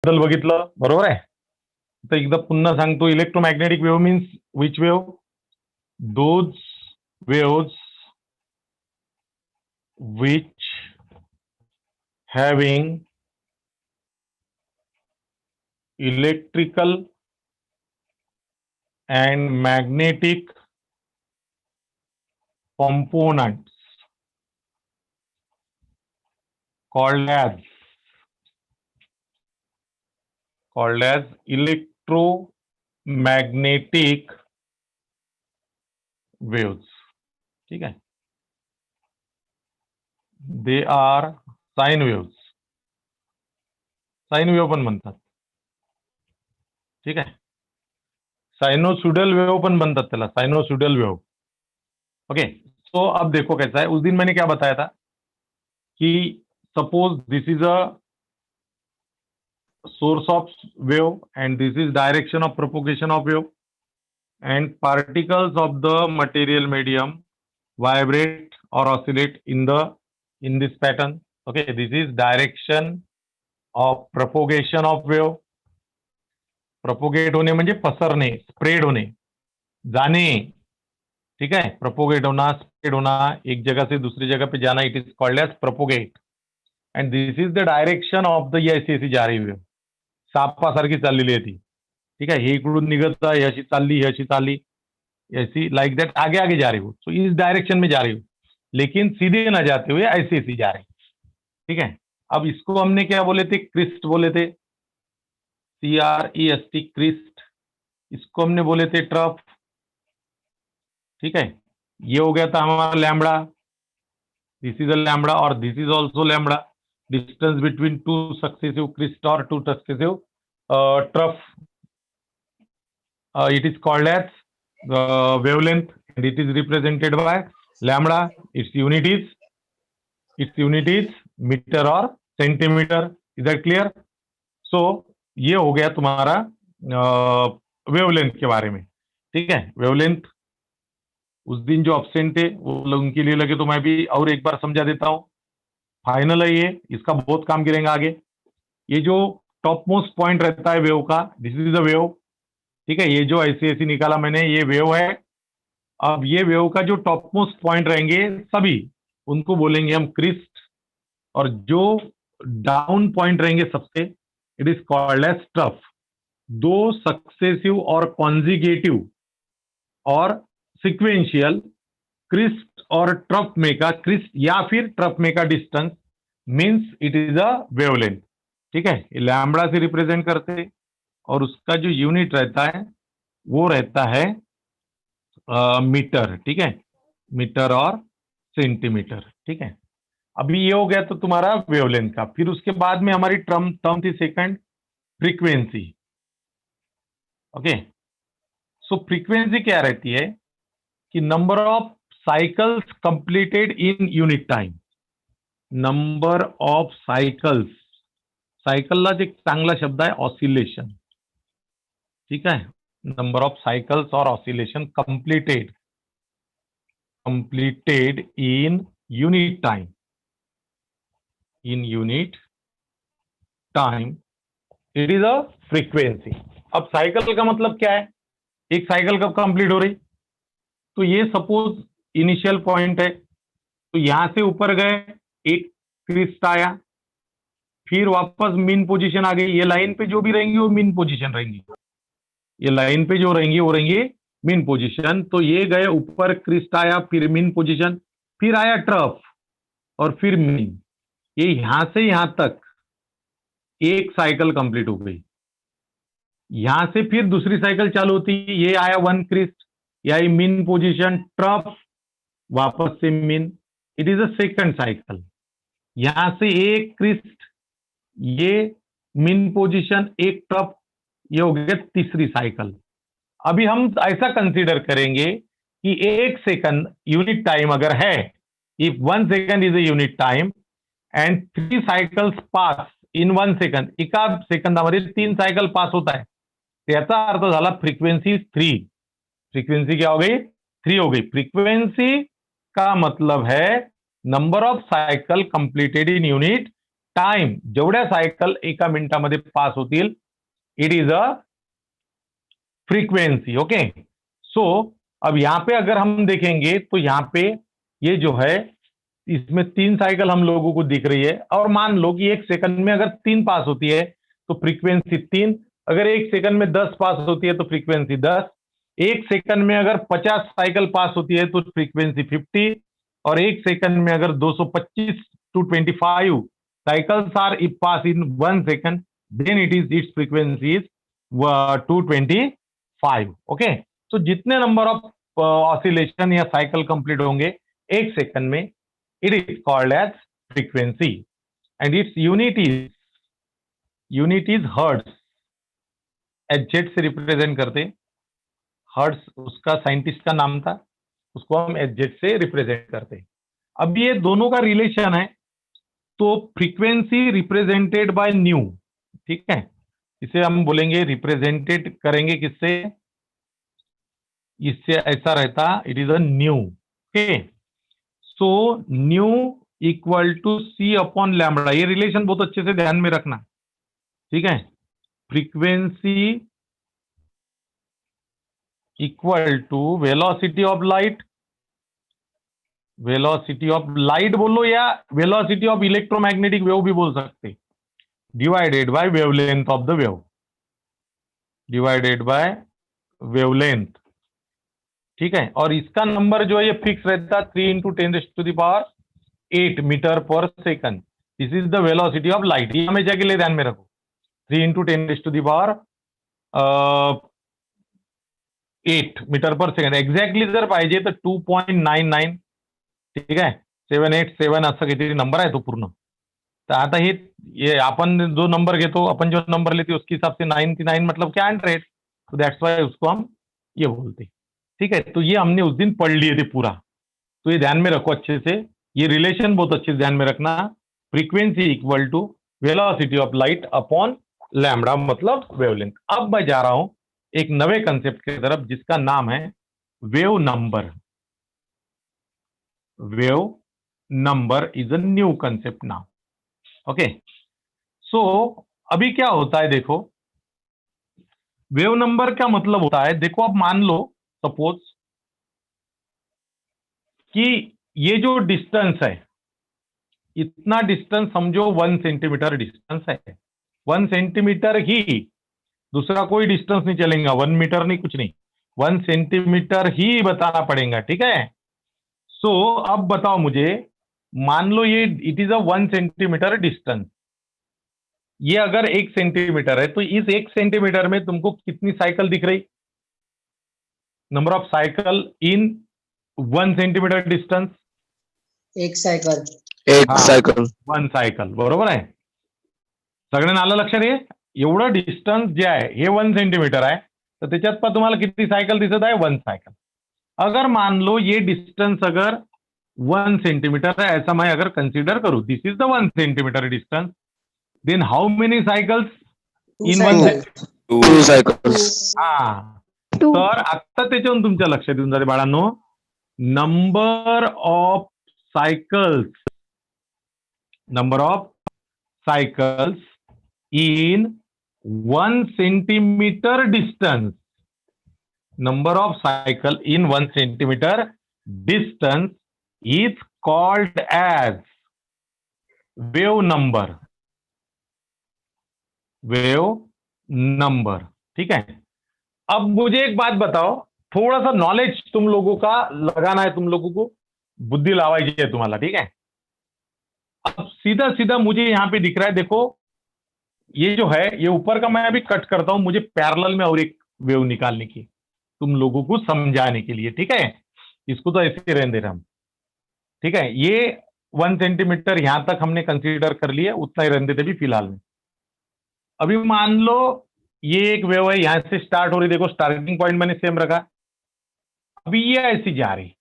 बद्दल बघितलं, बरोबर आहे. तर एकदा पुन्हा सांगतो, electromagnetic wave means which wave? Those waves which having electrical and magnetic components called as electromagnetic waves. ठीक है, they are sine waves. Sine wave पण म्हणतात. ठीक आहे, साइनोसुडल वेव पण बनतात त्याला, साइनोसुडल वेव. ओके, सो अब देखो कैसा है. उस दिन मैंने क्या बताया था कि suppose this is a source of wave and this is direction of propagation of wave, and particles of the material medium vibrate or oscillate in this pattern. Okay, this is direction of propagation of wave. propagate होने म्हणजे पसरणे, spread होणे, जाने. ठीक है, propagate होना, spread होना, एक जगह से दूसरी जगह पे जाना, it is called as propagate. And this is the direction of the अशी जा रही वेव, सापासारखी चाललेली आहे ती. ठीक है, हे इकडून निघत आहे, अशी चालली, अशी चालली, ऐसी लाइक दैट आगे आगे जा रही हो. सो इस डायरेक्शन में जा रही हो, लेकिन सीधे ना जाते हुए ऐसे ऐसी जा रही. ठीक है, अब इसको हमने क्या बोले थे? क्रिस्ट बोले थे, CREST, क्रिस्ट. इसको हमने बोले थे ट्रफ. ठीक है, ये हो गया था हमारा lambda. This is a lambda और this is also lambda. Distance between two successive crest और two successive trough, it is called as wavelength and it is represented by lambda. Its unit is metre और centimetre. Is that clear? So ये हो गया तुम्हारा wavelength के बारे में. ठीक है, wavelength उस दिन जो अब्सेंट थे वो उनके लिए लगे तो मैं भी और एक बार समझा देता हूं. फाइनल है ये, इसका बहुत काम गिरेगा आगे. ये जो टॉप मोस्ट पॉइंट रहता है वेव का, दिस इज अ वेव. ठीक है, ये जो ऐसे ऐसे निकाला मैंने, ये वेव है. अब ये वेव का जो टॉप मोस्ट पॉइंट रहेंगे सभी, उनको बोलेंगे हम क्रिस्ट. और जो डाउन पॉइंट रहेंगे सबसे, it is called as trough. दो सक्सेसिव और कॉन्जिगेटिव और सिक्वेंशियल क्रिस्ट और ट्रफ में का, क्रिस्ट या फिर ट्रफ में का distance means it is a wavelength. ठीक है, लैम्बडा से रिप्रेजेंट करते और उसका जो यूनिट रहता है वो रहता है मीटर. ठीक है, मीटर और सेंटीमीटर. ठीक है, अभी ये हो गया तो तुम्हारा वेवलेंथ का. फिर उसके बाद में हमारी टर्म थी second, frequency. Okay, so frequency क्या रहती है कि number of cycles completed in unit time. Number of cycles, सायकललाच एक चांगला शब्द आहे ऑसिलेशन. ठीक है, नंबर ऑफ सायकल्स और oscillation completed in unit time. In unit time it is a frequency. अब साइकिल का मतलब क्या है? एक साइकिल कब कंप्लीट हो रही? तो ये सपोज इनिशियल पॉइंट है, तो यहां से ऊपर गए, एक क्रिस्ट आया, फिर वापस मीन पोजीशन आ गई. ये लाइन पे जो भी रहेंगी वो मीन पोजीशन रहेंगी. ये लाइन पे जो रहेंगी वो रहेंगी मीन पोजीशन. तो ये गए ऊपर, क्रिस्ट आया, फिर मीन पोजीशन, फिर आया ट्रफ और फिर मीन. ये यहां से यहां तक एक साइकिल कंप्लीट हो गई. यहां से फिर दूसरी साइकिल चालू होती, ये आया वन क्रिस्ट, या मीन पोजीशन, ट्रफ, वापस से mean. It is a second cycle. यहां से एक क्रिस्ट, ये मीन पोजीशन, एक ट्रफ, ये हो गया तीसरी साइकिल. अभी हम ऐसा कंसीडर करेंगे कि एक सेकंड यूनिट टाइम अगर है, if 1 second is a unit time end 3 cycles pass in 1 second, एका सेकंदामध्ये 3 सायकल पास होत आहे, त्याचा अर्थ झाला फ्रीक्वेंसी 3. फ्रीक्वेंसी क्या हो गई? 3 हो गई. फ्रीक्वेंसी का मतलब है number of cycle completed in unit time जेवढ्या सायकल एका मिनिटामध्ये पास होतील, it is a frequency. Okay. So अब यहां पे अगर हम देखेंगे तो यहां पे ये जो है इसमें 3 साइकिल हम लोगों को दिख रही है, और मान लो कि 1 सेकंड में अगर 3 पास होती है तो फ्रीक्वेंसी 3, अगर 1 सेकंड में 10 पास होती है तो फ्रीक्वेंसी 10, 1 सेकंड में अगर 50 साइकिल पास होती है तो फ्रीक्वेंसी 50, और 1 सेकंड में अगर 225 to 25 cycles are pass in 1 second, then its frequency is 225. Okay. तो जितने नंबर ऑफ ऑसिलेशन या साइकिल कंप्लीट होंगे 1 सेकंड में, it is called as frequency, and its unit is hertz. H say represent करते. Hertz उसका scientist का नाम था, उसको हम एच से रिप्रेजेंट करते. अब ये दोनों का रिलेशन है, तो फ्रीक्वेंसी रिप्रेजेंटेड बाय न्यू. ठीक है, इसे हम बोलेंगे रिप्रेजेंटेड करेंगे किससे, इससे ऐसा रहता, it is a nu. Okay. So nu equal to c upon lambda. ये रिलेशन बहुत अच्छे से ध्यान में रखना. ठीक है. Frequency equal to velocity of light, velocity of light बोलो या वेलोसिटी ऑफ इलेक्ट्रोमैग्नेटिक वेव भी बोल सकते, divided by wavelength of the wave, divided by wavelength. ठीक है. और इसका नंबर जो है ये फिक्स रहता 3 into 10⁸ metre per second. This is the velocity of light. ये हमेशा के लिए ध्यान में रखो. 3 into 10⁸ metre per second. Exactly जर पाहिजे तर 2.99. ठीक आहे. 787 असं काहीतरी नंबर आहे तो पूर्ण. तर आता ये अपन जो नंबर घेतो, अपन जो नंबर लेते उसके हिसाब से 99 मतलब क्या 100. तो दैट्स वाई उसको हम ये बोलते. ठीक है. तो ये हमने उस दिन पढ़ लिए थे पूरा, तो ये ध्यान में रखो अच्छे से. ये रिलेशन बहुत अच्छे से ध्यान में रखना. Frequency equal to velocity of light upon lambda मतलब वेवलेंथ. अब मैं जा रहा हूं एक नए कंसेप्ट की तरफ जिसका नाम है wave number. Wave number is a new concept now. Okay. So अभी क्या होता है देखो, वेव नंबर का मतलब होता है, देखो अब मान लो सपोज कि ये जो डिस्टेंस है, इतना डिस्टेंस समझो 1 सेंटीमीटर डिस्टेंस है. 1 सेंटीमीटर ही, दूसरा कोई डिस्टेंस नहीं चलेगा, 1 मीटर नहीं, कुछ नहीं, 1 सेंटीमीटर ही बताना पड़ेगा. ठीक है. सो अब बताओ मुझे, मान लो ये it is a 1 centimetre distance. ये अगर 1 सेंटीमीटर है तो इस 1 सेंटीमीटर में तुमको कितनी साइकिल दिख रही, number of cycle in 1 centimetre distance. एक सायकल. एक सायकल. 1 सायकल. बरोबर आहे. सगळ्यांना आलं लक्षात. हे एवढं डिस्टन्स जे आहे हे 1 सेंटीमीटर आहे, तर त्याच्यात पण तुम्हाला किती सायकल दिसत आहे, 1 सायकल. अगर मान लो ये डिस्टेंस अगर 1 सेंटीमीटर है, ऐसा मैं अगर कंसीडर करूं, this is the 1 centimetre distance, then how many cycles in 1 2 cycles. हा. तर आता त्याच्यावरून तुमच्या लक्षात येऊन जाते बाळांनो, number of cycles, number of cycles in 1 centimeter distance, number of cycle in 1 centimeter distance is called as wave number. wave number. ठीक है. अब मुझे एक बात बताओ, थोड़ा सा नॉलेज तुम लोगों का लगाना है, तुम लोगों को बुद्धि लावाई है तुम्हाला. ठीक है. अब सीधा सीधा मुझे यहां पे दिख रहा है, देखो ये जो है ये ऊपर का मैं अभी कट करता हूं, मुझे पैरेलल में और एक वेव निकालने की, तुम लोगों को समझाने के लिए. ठीक है. इसको तो ऐसे रहने दे रहे हम. ठीक है. ये 1 सेंटीमीटर यहां तक हमने कंसीडर कर लिया, उतना ही रहने देते भी फिलहाल में. अभी मान लो ये एक वेव है, यहां से स्टार्ट हो रही, देखो स्टार्टिंग पॉइंट मैंने सेम रखा, अभी ये ऐसी जा रही,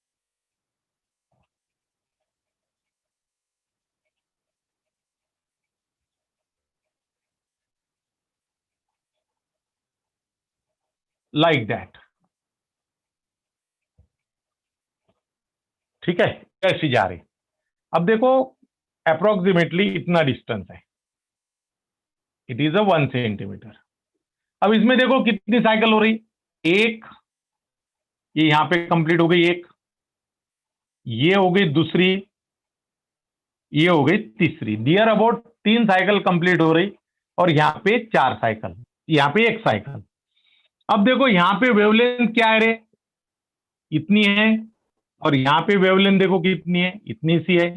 लाइक दैट. ठीक है. ऐसी जा रही. अब देखो अप्रोक्सीमेटली इतना डिस्टेंस है, इट इज अ 1 सेंटीमीटर। अब इसमें देखो कितनी साइकिल हो रही, एक, ये यहां पे कंप्लीट हो गई एक, ये हो गई दूसरी, ये हो गई तीसरी, नियर अबाउट 3 साइकिल कंप्लीट हो रही, और यहां पे 4 साइकिल, यहां पे 1 साइकिल। अब देखो यहां पे वेवलेंथ क्या है रे, इतनी है, और यहां पे वेवलेंथ देखो कितनी है, इतनी सी है।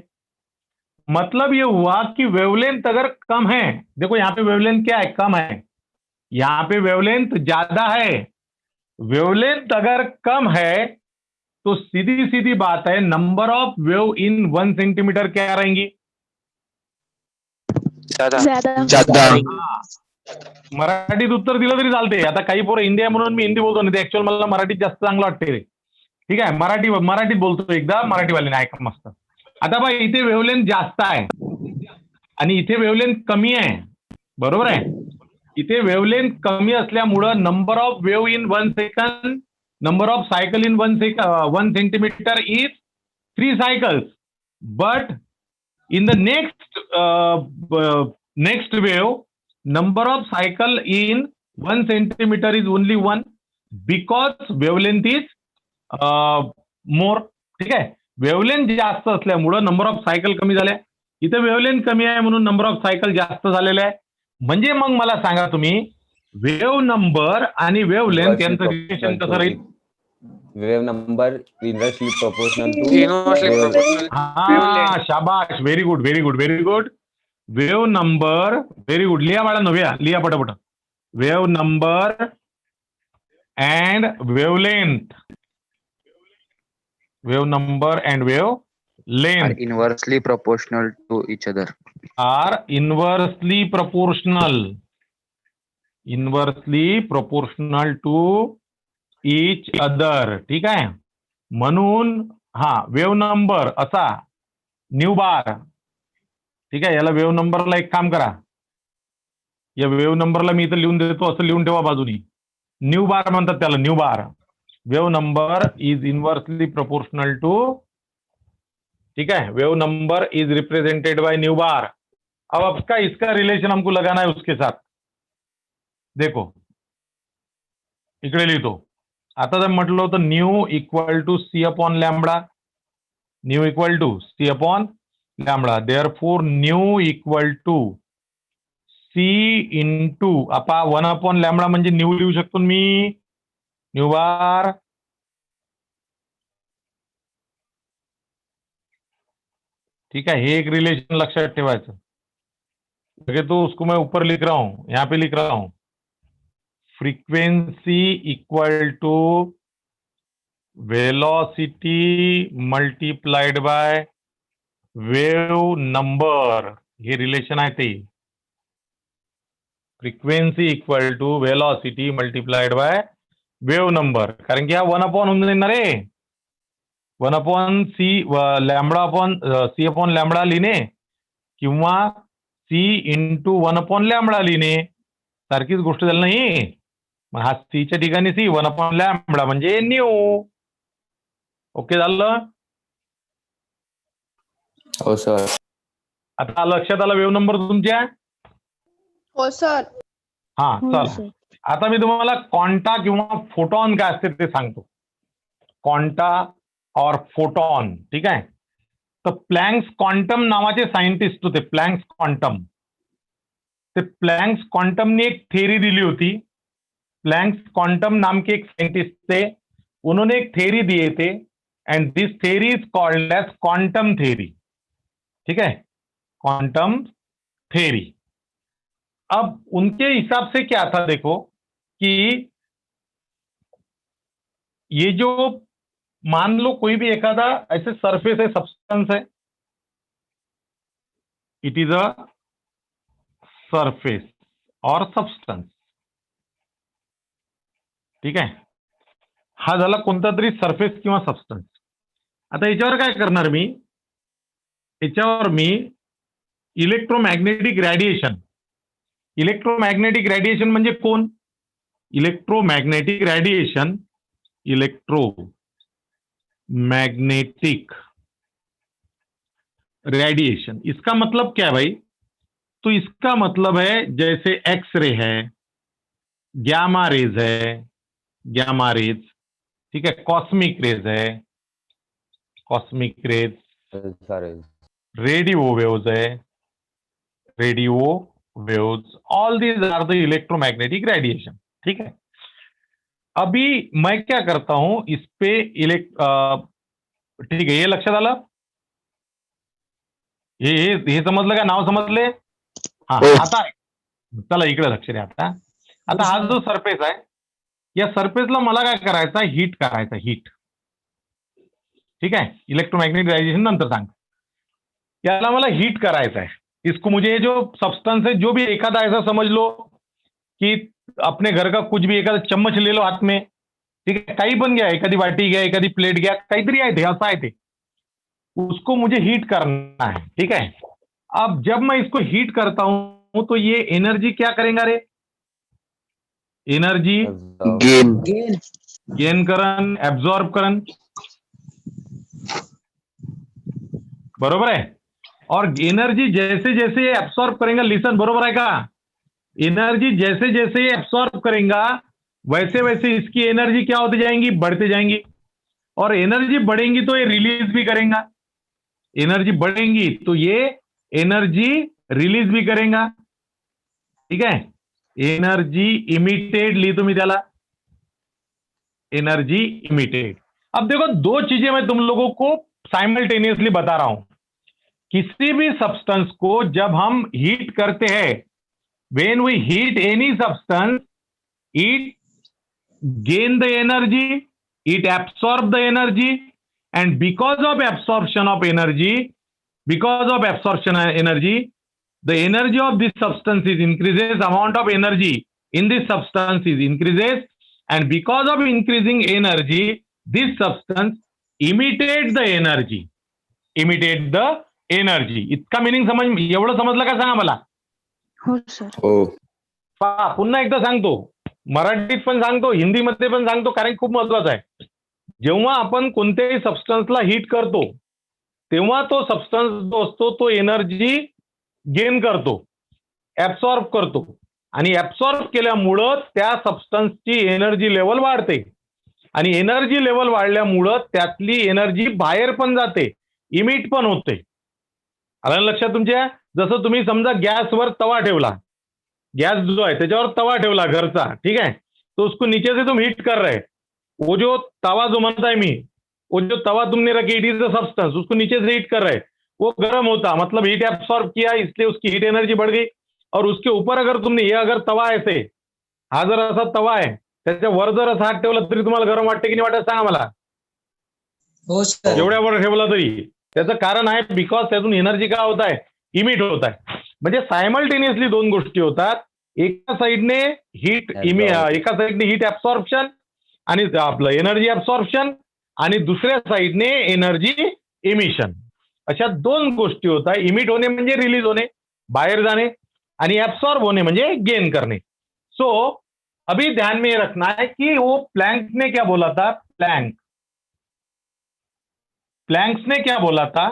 मतलब ये हुआ कि वेवलेंथ अगर कम है, देखो यहां पे वेवलेंथ क्या है, कम है, यहां पे वेवलेंथ ज्यादा है। वेवलेंथ अगर कम है तो सीधी सीधी बात है, number of wave in 1 centimetre क्या रहेंगी, ज्यादा ज्यादा मराठीत उत्तर दिलं तरी चालते। आता काही पोरं हिंदी आहे म्हणून मी हिंदी बोलतो, नाही ऍक्च्युअल मला मराठीत जास्त चांगलं वाटते रे। ठीक आहे, मराठीत बोलतो एकदा, मराठीवाल्याने ऐका मस्त। आता बघा इथे वेवलेंथ जास्त आहे आणि इथे वेवलेंथ कमी आहे, बरोबर आहे। इथे वेवलेंथ कमी असल्यामुळं number of wave in 1 second, number of cycle in 1 centimetre is 3 cycles, but in the next wave number of cycle in 1 centimeter is only 1 because wavelength is more। ठीक आहे, वेवलेंथ जास्त असल्यामुळं नंबर ऑफ सायकल कमी झाल्या, इथे wavelength कमी आहे म्हणून नंबर ऑफ सायकल जास्त झालेले आहे। म्हणजे मग मला सांगा तुम्ही, वेव नंबर आणि वेवलेंथ यांचं रिलेशन कसं राहील? Wave number inversely proportional to Inversely wave. proportional. हा, शाबाश, very good very good very good. Wave number, very good, लिहा बाळांनो, लिहा पटापट। Wave number and wavelength, wave number and wave are length inversely proportional to each other. Are inversely proportional to each other. ठीक आहे, म्हणून हा wave number असा nu bar. ठीक आहे, याला वेव नंबरला एक काम करा, या वेव नंबरला मी इथं लिहून देतो, असं लिहून ठेवा बाजूनी, न्यू बार म्हणतात त्याला, nu bar. Wave number is inversely proportional to, ठीक है, wave number is represented by nu bar. अब इसका रिलेशन हमको लगाना है उसके साथ। देखो इकडे लिहितो, आता जर म्हटलं होतं nu equal to c upon lambda, nu equal to c upon lambda, therefore nu equal to c into आपा 1 अपॉन लॅम्बडा, म्हणजे न्यू लिहू शकतो मी, न्यू बार। ठीक है, ये एक रिलेशन लक्षात ठेवायचं। तो उसको मैं ऊपर लिख रहा हूं, यहां पे लिख रहा हूं, frequency equal to velocity multiplied by wave number, हे रिलेशन आहे ते। Frequency equal to velocity multiplied by wave number, कारण की हा 1 अपॉन होऊन जाईल ना रे, 1 upon c lambda upon c upon lambda लिहिणे किंवा सी इंटू 1 अपॉन लॅम्बडा लिहिणे सारखीच गोष्ट झाली नाही। मग हा सीच्या ठिकाणी सी, 1 अपॉन लॅम्बडा म्हणजे न्यू। ओके झालं? हो सर। आता लक्षात आलं वेव नंबर तुमच्या? हो सर. हा, चला आता मी तुम्हाला क्वांटा किंवा फोटॉन काय असते ते सांगतो। क्वांटा और फोटॉन, ठीक आहे। तर प्लँक्स क्वांटम नावाचे सायंटिस्ट होते, प्लँक्स क्वांटम। ते प्लँक्स क्वांटमने एक थेरी दिली होती। प्लैंक्स क्वांटम नाम के एक साइंटिस्ट थे, उन्होंने एक थ्योरी दिए थे and this theory is called as quantum theory. ठीक है, क्वांटम थ्योरी। अब उनके हिसाब से क्या था, देखो कि ये जो मान लो कोई भी एखादा ऐसे सरफेस है, सब्सटेंस है, इट इज अ सरफेस और सब्सटेंस। ठीक आहे, हा झाला कोणता तरी सरफेस किंवा सबस्टन्स। आता याच्यावर काय करणार मी, याच्यावर मी इलेक्ट्रोमॅग्नेटिक रेडिएशन, इलेक्ट्रोमॅग्नेटिक रेडिएशन म्हणजे कोण, इलेक्ट्रोमॅग्नेटिक रेडिएशन, इलेक्ट्रोमैग्नेटिक रेडिएशन, इसका मतलब क्या है भाई, तो इसका मतलब है जैसे एक्सरे है, गैमा रेज है, गैमा रेज, ठीक है, कॉस्मिक रेज है, cosmic rays, alpha rays, radio waves है, radio waves, all these are the electromagnetic radiation, ठीक है। अभी मैं क्या करता हूं इस पे ठीक है, ये लक्षात आलं, हे समजलं का, नाव समजले? हा, हो. आता चला इकडे लक्ष द्या. आता हा जो सरफेस आहे, या सरफेसला मला काय करायचं, हीट करायचं, हीट, ठीक है, इलेक्ट्रोमैग्नेटिक रेडिएशन नंतर सांग. याला मला हीट करायचं है. इसको मुझे जो सब्सटेंस है, जो भी एखादा ऐसा समझ लो कि अपने घर का कुछ भी एखादा चम्मच ले लो हाथ में, ठीक है, काही पण घ्या, एखादी वाटी घ्या, एखादी प्लेट घ्या, काहीतरी आहे ते, असं आहे ते, उसको मुझे हीट करना है, ठीक है. अब जब मैं इसको हीट करता हूं तो ये एनर्जी क्या करेगा रे, एनर्जी Gain. गेन गेन करन, एब्सॉर्ब करन, बरोबर है. और एनर्जी जैसे जैसे ये एब्सॉर्ब करेगा, लिसन, बरोबर है का, एनर्जी जैसे जैसे ये एब्सॉर्ब करेगा वैसे वैसे इसकी एनर्जी क्या होती जाएंगी, बढ़ते जाएंगी. और एनर्जी बढ़ेंगी तो ये रिलीज भी करेगा, एनर्जी बढ़ेंगी तो ये एनर्जी रिलीज भी करेगा, ठीक है. एनर्जी इमिटेड ली तुम्ही त्याला, एनर्जी इमिटेड. अब देखो, दो चीजें मैं तुम लोगों को साइमल्टेनियसली बता रहा हूं. किसी भी सब्सटेंस को जब हम हीट करते हैं, when we heat any substance, it gain the energy, it absorb the energy, and because of absorption energy, the energy of this substance is increases, amount of energy in this substance is increases, and because of increasing energy, this substance imitate the energy. इतका meaning एवढं समजलं का, सांगा मला. हो sir. हो. पुन्हा एकदा सांगतो, मराठीत पण सांगतो, हिंदीमध्ये पण सांगतो, कारण खूप महत्वाचं आहे. जेव्हा आपण कोणत्याही सबस्टन्सला हीट करतो तेव्हा तो सबस्टन्स जो असतो तो एनर्जी गेन करतो, ऍब्सॉर्ब करतो, आणि ऍब्सॉर्ब केल्यामुळं त्या सबस्टन्सची एनर्जी लेवल वाढते, आणि एनर्जी लेवल वाढल्यामुळं त्यातली एनर्जी बाहेर पण जाते, इमिट पण होते. आलं लक्षात तुमच्या? जसं तुम्ही समजा गॅसवर तवा ठेवला, गैस जो है त्याच्यावर तवा ठेवला घरचा, ठीक है, तो उसको नीचे से तुम हीट कर रहे, वो जो तवा जो बनता है वो जो तवा तुमने रखी, इट इज द सब्सटेंस, उसको नीचे से हीट कर रहे, वो गर्म होता, मतलब हीट एब्सॉर्ब किया, इसलिए उसकी हीट एनर्जी बढ़ गई. और उसके ऊपर अगर तुमने, ये अगर तवा ऐसे, हा जर असा तवा आहे, त्याच्या वर जर असा हात ठेवला तरी तुम्हाला गरम वाटते की नाही वाटत, सांगा मला. हो सर. जेवढ्यावर ठेवला तरी, त्याचं कारण आहे बिकॉज त्यातून एनर्जी काय होत आहे, इमिट होत आहे. म्हणजे सायमल्टेनियसली दोन गोष्टी होतात, एका साइडने हीट एका साइडने हीट ऍब्सॉर्प्शन आणि आपलं एनर्जी ऍब्सॉर्प्शन, आणि दुसऱ्या साइडने एनर्जी इमिशन. अशा दोन गोष्टी होतात. इमिट होणे म्हणजे रिलीज होणे, बाहर जाने, आणि ऍब्सॉर्ब होने म्हणजे गेन करने. सो अभी ध्यान में रखना है कि वो प्लैंक ने क्या बोला था, प्लैंक्स ने क्या बोला था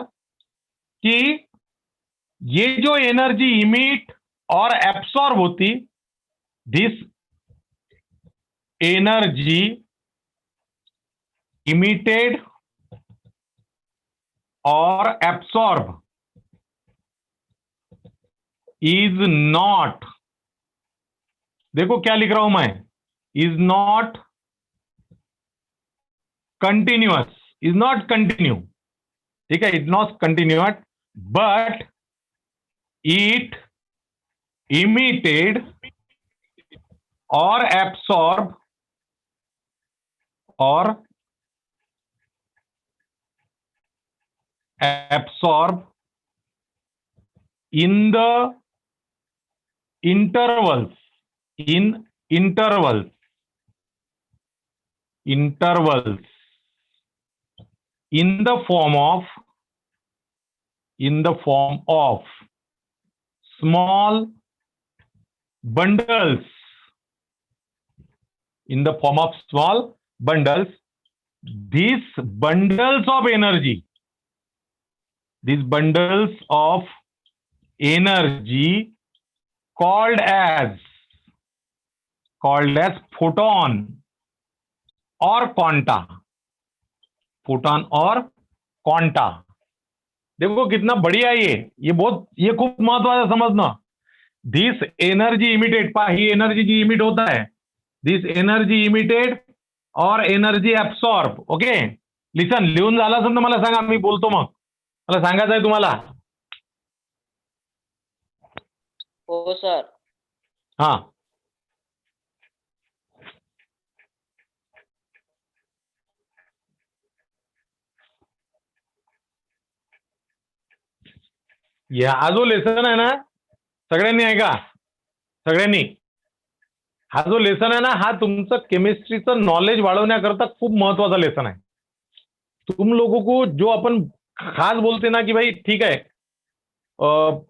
कि ये जो एनर्जी इमिट और एब्सॉर्ब होती, दिस एनर्जी इमिटेड और एब्सॉर्ब इज नॉट, देखो क्या लिख रहा हूं मैं, is not continuous, is not continue, ठीक है, is not continuous, but it emitted और absorb in the intervals, intervals in the form of small bundles, in the form of small bundles. These bundles of energy, these bundles of energy called as photon or quanta. Photon और quanta. देखो कितना बढ़िया है ये खूप महत्वाचं समजणं. दिस energy emitted, पहा ही एनर्जी जी इमिट होत आहे, दिस एनर्जी इमिटेड और एनर्जी ऍब्सॉर्ब. ओके, लिसन, लिहून झालं असेल तर मला सांगा, मी बोलतो मग. मला सांगायचं आहे तुम्हाला. हो सर. हा, हा जो लेसन आहे ना, सगळ्यांनी ऐका, सगळ्यांनी, हा जो लेसन आहे ना, हा तुमचं केमिस्ट्रीचं नॉलेज वाढवण्याकरता खूप महत्वाचा लेसन आहे. तुम लोगों को जो अपन खास बोलते ना कि भाई ठीक है,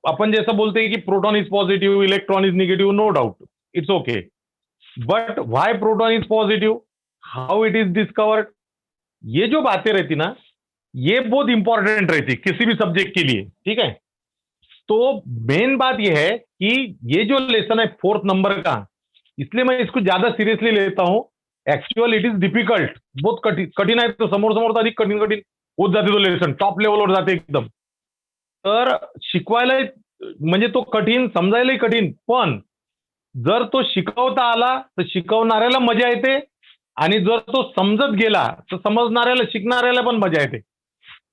अपन जैसा बोलते हैं कि proton is positive, electron is negative, no doubt, it's okay, but why proton is positive, how it is discovered, ये जो बातें रहती ना, ये बहुत इंपॉर्टेंट रहती किसी भी सब्जेक्ट के लिए. ठीक है, तो मेन बात यह है कि ये जो लेसन है 4th नंबर का, इसलिए मैं इसको ज्यादा सीरियसली लेता हूं. एक्चुअल इट इज डिफिकल्ट, बहुत कठीण आहे. तो समोर तर अधिक कठीण होत जाते. तो लेसन टॉप लेवलवर जाते एकदम. तर शिकवायला म्हणजे तो कठीण, समजायलाही कठीण, पण जर तो शिकवता आला तर शिकवणाऱ्याला मजा येते, आणि जर तो समजत गेला तर समजणाऱ्याला, शिकणाऱ्याला पण मजा येते.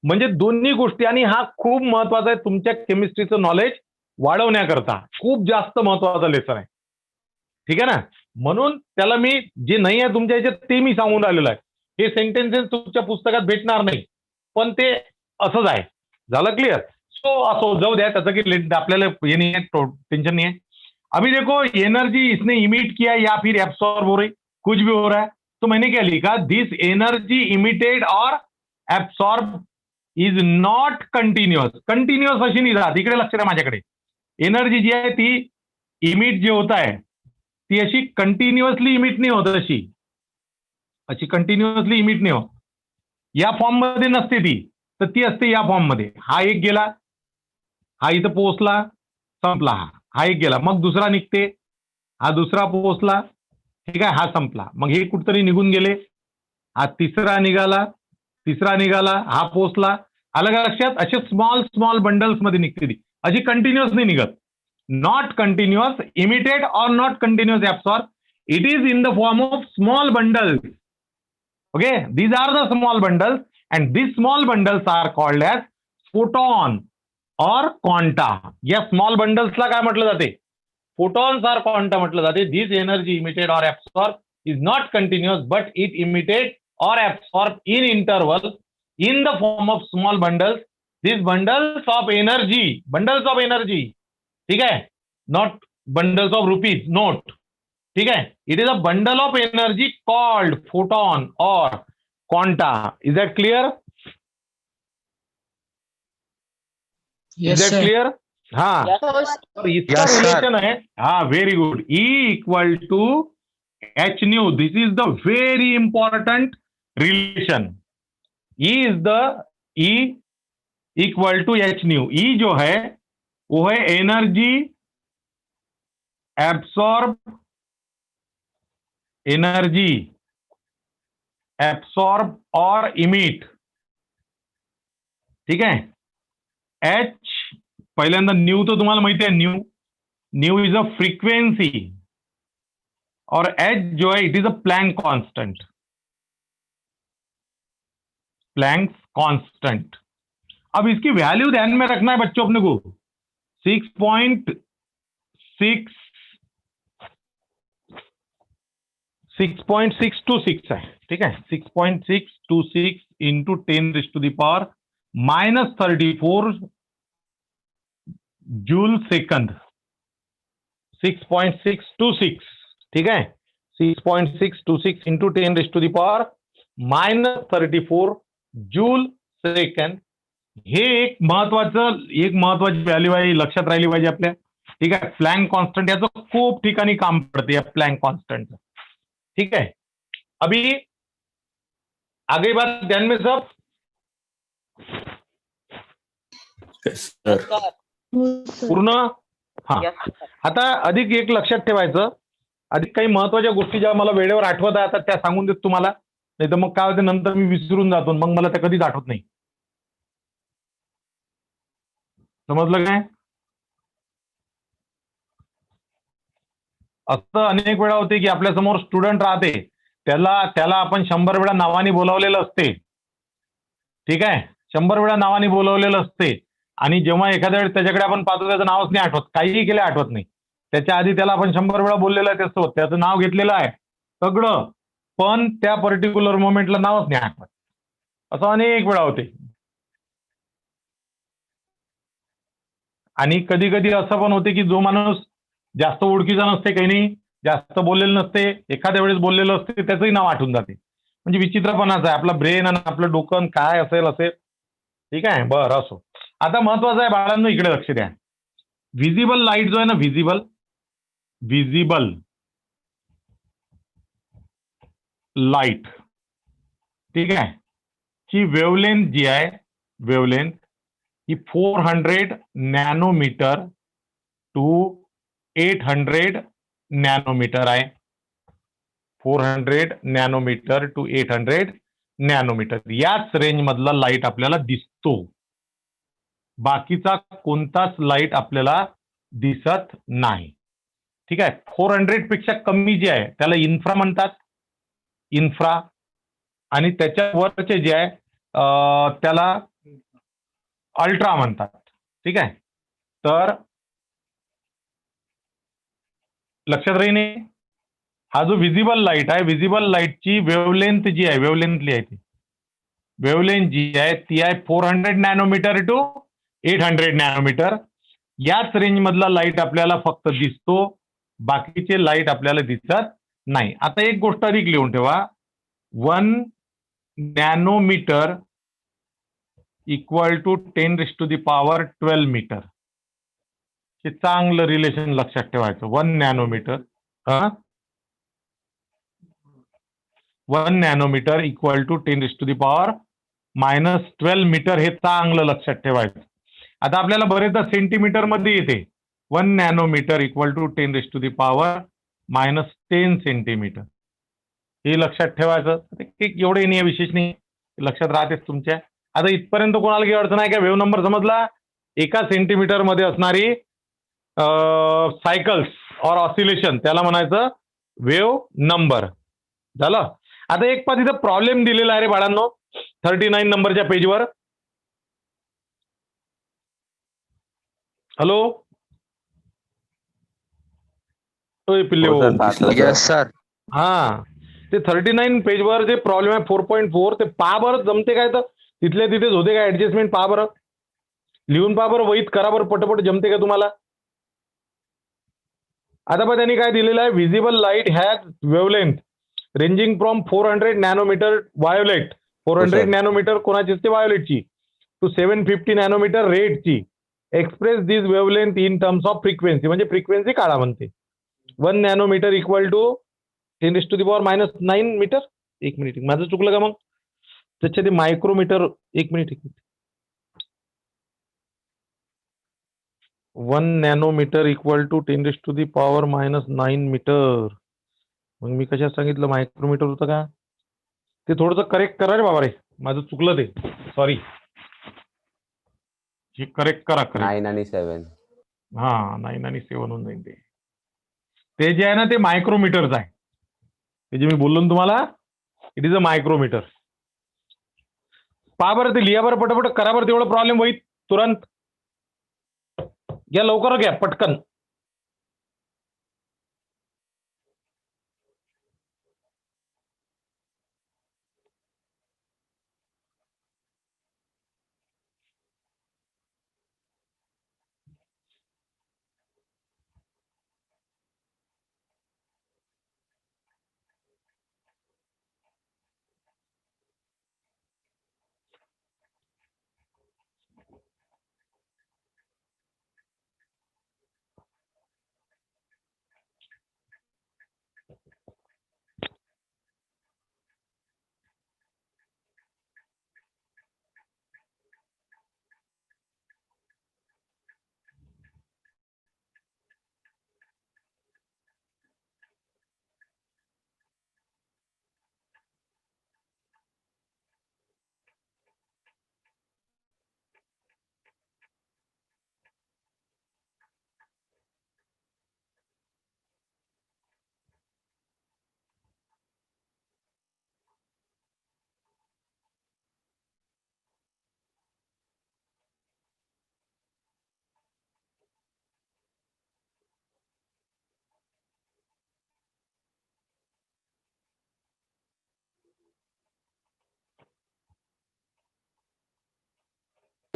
म्हणजे दोन्ही गोष्टी. आणि हा खूप महत्वाचा आहे तुमच्या केमिस्ट्रीचं नॉलेज वाढवण्याकरता, खूप जास्त महत्वाचा लेसन आहे. ठीक आहे ना, म्हणून त्याला मी जे नाही आहे तुमच्या ह्याच्यात ते मी सांगून राहिलेलं आहे. हे सेंटेन्सेस तुमच्या पुस्तकात भेटणार नाही, पण ते असंच आहे. झालं क्लिअर? सो असो, जाऊ द्या, त्याचं की आपल्याला हे नाही आहे, टेंशन नहीं है. अभी देखो एनर्जी इसने इमिट किया या फिर एब्सॉर्ब हो रही, कुछ भी हो रहा है, तो मैंने क्या लिखा, दिस एनर्जी इमिटेड और absorb is not continuous. Continuous अशी नाही राहत. इकडे लक्ष द्या माझ्याकडे. एनर्जी जी आहे ती इमिट जे होत आहे ती अशी कंटिन्युअसली इमिट नाही होत, अशी कंटिन्युअसली इमिट नाही होत. या फॉर्म मध्ये नसते ती, तर ती असते या फॉर्म मध्ये. हा एक गेला, हा इथं पोहोचला, संपला. हा एक गेला, मग दुसरा निघते, हा दुसरा पोहोचला, ठीक आहे, हा संपला, मग हे कुठतरी निघून गेले, हा तिसरा निघाला, हा पोहोचला. अलग लक्षात, असे स्मॉल स्मॉल बंडल्स मध्ये निघते ती, अशी कंटिन्युअस नाही निघत. नॉट कंटिन्युअस इमिटेड और not continuous absorb, it is in the form of small bundles. Okay, these are the small bundles and these small bundles are called as photon or quanta. या small bundles ला काय म्हटलं जाते, photons or quanta म्हटलं जाते. This energy emitted or absorbed is not continuous, but it emitted or absorbed in interval in the form of small bundles. These bundles of energy, ठीक है, not bundles of rupees, note, ठीक है, it is a bundle of energy called photon or quanta. Is that clear? Yes, Is that sir. clear? हाँ, और इसका Yes, sir. Relation है, हाँ, very good, E equal to h nu. This is the very important relation. E is the E equal to h nu. E जो है वो है energy absorb, energy absorb और इमिट. ठीक है, एच पहिल्यांदा न्यू तो तुम्हाला माहिती आहे, न्यू इज अ फ्रीक्वेंसी, और एच जो है it is a Planck constant. Planck constant. अब इसकी वैल्यू ध्यान में रखना है बच्चों अपने को. 6.626 है. ठीक है, 6.626 इंटू 10⁻⁻34 जूल सेकंड. 6.626, ठीक है, 6.626 इंटू 10⁻⁻34 जूल सेकंड. हे एक महत्वाची व्हॅल्यू आहे, लक्षात राहिली पाहिजे आपल्या. ठीक आहे, प्लॅंक कॉन्स्टंट याचं खूप ठिकाणी काम पडते या प्लॅंक कॉन्स्टंट. ठीक है, अभी आगे बात ध्यान में सब. Yes, sir. हो सर. पूर्ण हा Yes, sir. आता अधिक एक लक्षात ठेवायचं, अधिक काही महत्वाच्या गोष्टी ज्या मला वेळेवर आठवत आहेत त्या सांगून देत तुम्हाला, नाही तर मग काय होते नंतर मी विसरून जातो, मग मला त्या कधीच आठवत नाही. समजलं काय? असं अनेक वेळा होते की आपल्या समोर स्टुडंट राहते, त्याला आपण 100 वेळा नावाने बोलावलेलं असते. ठीक आहे, 100 वेळा नावाने बोलवलेलं असते आणि जेव्हा एखाद्या वेळेस त्याच्याकडे आपण पाहतो त्याचं नावच नाही आठवत, काहीही केलं आठवत नाही. त्याच्या आधी त्याला आपण 100 वेळा बोललेलं आहे, त्याचं नाव घेतलेलं आहे सगळं, पण त्या पर्टिक्युलर मोमेंटला नावच नाही आठवत. असं अनेक वेळा होते. आणि कधी कधी असं पण होते की जो माणूस जास्त ओळखीचा नसते, काही नाही जास्त बोललेलं नसते, एखाद्या वेळेस बोललेलं असते त्याचंही नाव आठवून जाते. म्हणजे विचित्रपणाच आहे आपला ब्रेन आणि आपलं डोकं काय असेल. ठीक आहे, बरं असो. आता महत्वाचं आहे बाळांनो, इकडे लक्ष द्या. व्हिजिबल लाईट जो आहे ना, व्हिजिबल लाईट, ठीक आहे, ची वेवलेंथ जी आहे, वेवलेंथ ही 400 नॅनोमीटर टू 800 नॅनोमीटर आहे. 400 नॅनोमीटर टू 800 नॅनोमीटर याच रेंज मधला लाईट आपल्याला दिसतो. बाकीचा कोणताच लाईट आपल्याला दिसत नाही. ठीक आहे, 400 पेक्षा कमी जे आहे त्याला इन्फ्रा म्हणतात, इन्फ्रा. आणि त्याच्यावरचे जे आहे त्याला अल्ट्रा म्हणतात. ठीक आहे, तर लक्षात राहीने, हा जो व्हिजिबल लाईट आहे, व्हिजिबल लाईटची वेवलेंथ जी आहे, वेवलेंथ लिहायची, वेवलेंथ जी आहे ती आहे 400 नॅनोमीटर टू 800 नॅनोमीटर. याच रेंज मधला लाईट आपल्याला फक्त दिसतो, बाकीचे लाईट आपल्याला दिसत नाही. आता एक गोष्ट अधिक लिहून ठेवा, 1 नॅनोमीटर इक्वल टू 10⁻12 मीटर. हे चांगलं रिलेशन लक्षात ठेवायचं. 1 nanometre 1 nanometre equal to 10⁻12 metre, हे चांगलं लक्षात ठेवायचं. आता आपल्याला बरेचदा सेंटीमीटर मध्ये येते, 1 नॅनोमीटर इक्वल टू 10⁻10 सेंटीमीटर, हे लक्षात ठेवायचं. एवढे नाही, विशेष नाही, लक्षात राहतेच तुमच्या. आता इथपर्यंत कोणाला काही अडचण आहे का? वेव्ह नंबर समजला? एका सेंटीमीटर मध्ये असणारी सायकल्स और ऑसिलेशन त्याला म्हणायचं वेव्ह नंबर. झालं. आता एक पाच इथं प्रॉब्लेम दिलेला आहे रे बाळांनो, 39 नंबरच्या पेजवर. हॅलो पिल्ले, हो सर, पाहतो सर. Yes, sir. हा, ते 39 पेजवर जे प्रॉब्लेम आहे 4.4, ते पहा बरं, जमते काय तर तिथल्या तिथेच होते का ऍडजस्टमेंट? पहा बरं, लिहून पहा बरं, वहीत करा बरं पटपट, जमते का तुम्हाला? आता पण त्यांनी काय दिलेलं आहे, visible light has wavelength ranging from 400 nanometre violet, 400 sir. Nanometre कोणाची असते? वायोलेटची, टू 750 नॅनोमीटर रेडची. Express this wavelength in terms of frequency, म्हणजे फ्रिक्वेन्सी काढा म्हणते. 1 नॅनोमीटर इक्वल टू 10⁻⁹ मीटर. एक मिनिट, माझं चुकलं का मग? त्याच्या ते मायक्रोमीटर, एक minute. 1 nanometre equal to 10⁻⁹ metre. मग मी कशात सांगितलं मायक्रोमीटर होतं का? ते थोडंसं करेक्ट करा रे बाबा रे, माझं चुकलं ते, सॉरी. हे करेक्ट करा, करेक्ट. 9 आणि 7. हा, 9 आणि 7 होऊन जाईल. ते जे आहे ना ते मायक्रोमीटरच आहे, ते जे मी बोललो ना तुम्हाला, इट इज अ मायक्रोमीटर. पहा बरं, ते लिहा बरं पटपट, करा बरं तेवढं प्रॉब्लेम होईल तुरंत. घ्या लवकर, घ्या पटकन.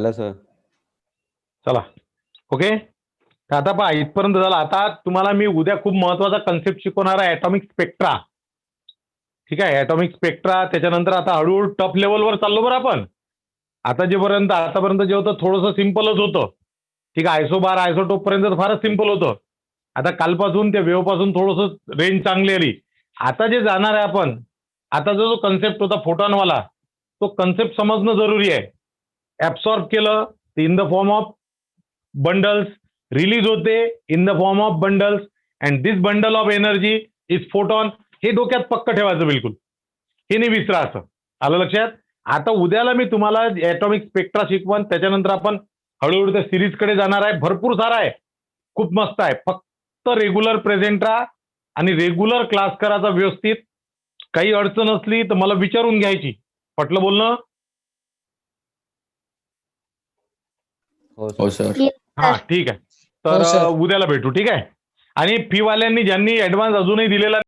झालं सर. चला ओके. तर आता पहा इथपर्यंत झालं. आता तुम्हाला मी उद्या खूप महत्वाचा कन्सेप्ट शिकवणार आहे, ॲटॉमिक स्पेक्ट्रा. ठीक आहे, ॲटॉमिक स्पेक्ट्रा. त्याच्यानंतर आता हळूहळू टफ लेवलवर चाललो बरं आपण. आतापर्यंत जे होतं थोडंसं सिम्पलच होतं. ठीक आहे, आयसोबार आयसोटोप पर्यंत तर फारच सिम्पल होतं. आता कालपासून त्या वेव्ह पासून थोडंसं रेंज चांगली आली. आता जे जाणार आहे आपण, आता जो कन्सेप्ट होता फोटॉनवाला, तो कन्सेप्ट समजणं जरुरी आहे. ऍब्सॉर्ब केलं in the form of bundles, release होते in the form of bundles, and this bundle of energy is photon. हे डोक्यात पक्क ठेवायचं बिलकुल, हे नाही विसरायचं. आलं लक्षात. आता उद्याला मी तुम्हाला ॲटॉमिक स्पेक्ट्रा शिकवण, त्याच्यानंतर आपण हळूहळू त्या सिरीज कडे जाणार आहे. भरपूर सारा आहे, खूप मस्त आहे. फक्त रेग्युलर प्रेझेंट राहा आणि रेग्युलर क्लास करायचा व्यवस्थित. काही अडचण असली तर मला विचारून घ्यायची. पटलं बोलणं? हो सर. हा ठीक आहे. तर हो, सर. उद्याला भेटू. ठीक आहे. आणि फी वाल्यांनी ज्यांनी ऍडव्हान्स अजूनही दिलेला